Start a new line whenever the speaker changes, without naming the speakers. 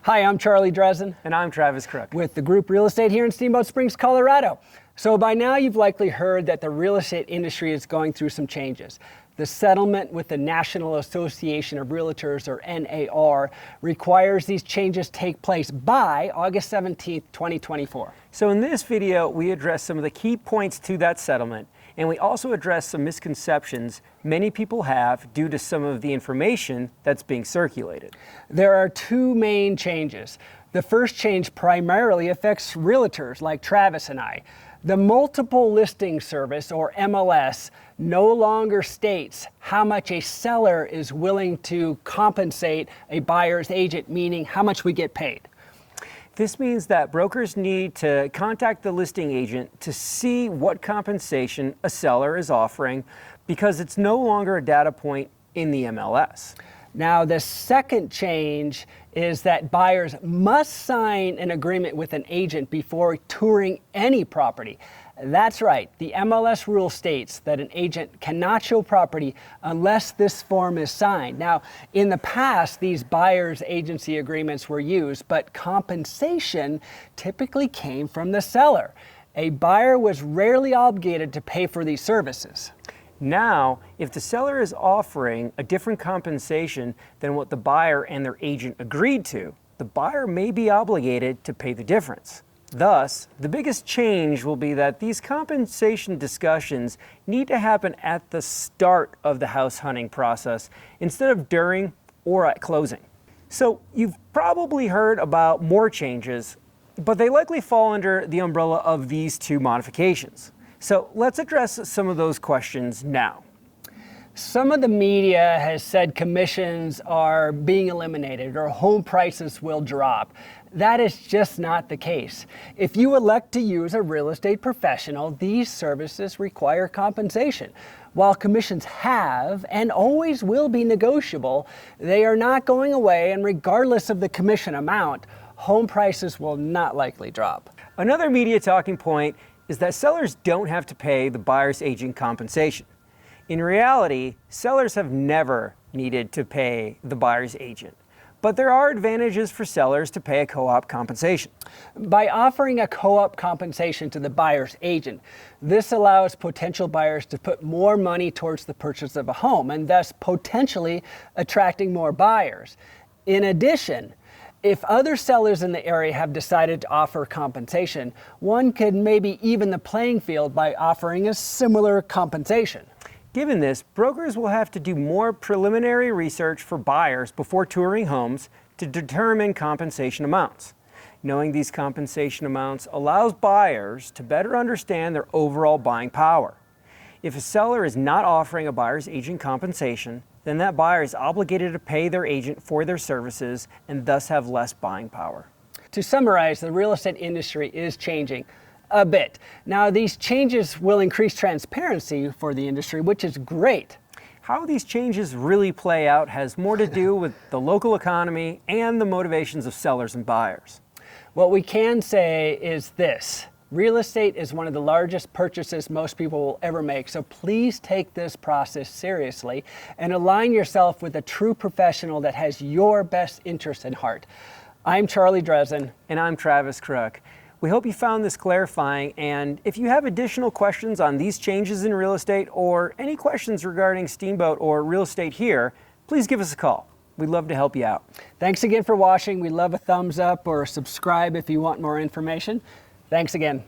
Hi, I'm Charlie Dresden.
And I'm Travis Crook.
With the Group Real Estate here in Steamboat Springs, Colorado. So by now you've likely heard that the real estate industry is going through some changes. The settlement with the National Association of Realtors, or NAR, requires these changes take place by August 17th, 2024.
So in this video, we address some of the key points to that settlement, and we also address some misconceptions many people have due to some of the information that's being circulated.
There are two main changes. The first change primarily affects realtors like Travis and I. The multiple listing service, or MLS, no longer states how much a seller is willing to compensate a buyer's agent, meaning how much we get paid.
This means that brokers need to contact the listing agent to see what compensation a seller is offering because it's no longer a data point in the MLS.
Now, the second change is that buyers must sign an agreement with an agent before touring any property. That's right, the MLS rule states that an agent cannot show property unless this form is signed. Now, in the past, these buyer's agency agreements were used, but compensation typically came from the seller. A buyer was rarely obligated to pay for these services.
Now, if the seller is offering a different compensation than what the buyer and their agent agreed to, the buyer may be obligated to pay the difference. Thus, the biggest change will be that these compensation discussions need to happen at the start of the house hunting process instead of during or at closing. So you've probably heard about more changes, but they likely fall under the umbrella of these two modifications. So let's address some of those questions now.
Some of the media has said commissions are being eliminated or home prices will drop. That is just not the case. If you elect to use a real estate professional, these services require compensation. While commissions have and always will be negotiable, they are not going away, and regardless of the commission amount, home prices will not likely drop.
Another media talking point is that sellers don't have to pay the buyer's agent compensation. In reality, sellers have never needed to pay the buyer's agent, but there are advantages for sellers to pay a co-op compensation.
By offering a co-op compensation to the buyer's agent, this allows potential buyers to put more money towards the purchase of a home and thus potentially attracting more buyers. In addition, if other sellers in the area have decided to offer compensation, one could maybe even the playing field by offering a similar compensation.
Given this, brokers will have to do more preliminary research for buyers before touring homes to determine compensation amounts. Knowing these compensation amounts allows buyers to better understand their overall buying power. If a seller is not offering a buyer's agent compensation, then that buyer is obligated to pay their agent for their services and thus have less buying power.
To summarize, the real estate industry is changing a bit. Now, these changes will increase transparency for the industry, which is great.
How these changes really play out has more to do with the local economy and the motivations of sellers and buyers.
What we can say is this: real estate is one of the largest purchases most people will ever make, so please take this process seriously and align yourself with a true professional that has your best interest in heart. I'm Charlie Dresden.
And I'm Travis Crook. We hope you found this clarifying, and if you have additional questions on these changes in real estate or any questions regarding Steamboat or real estate here, please give us a call. We'd love to help you out.
Thanks again for watching. We love a thumbs up or subscribe if you want more information. Thanks again.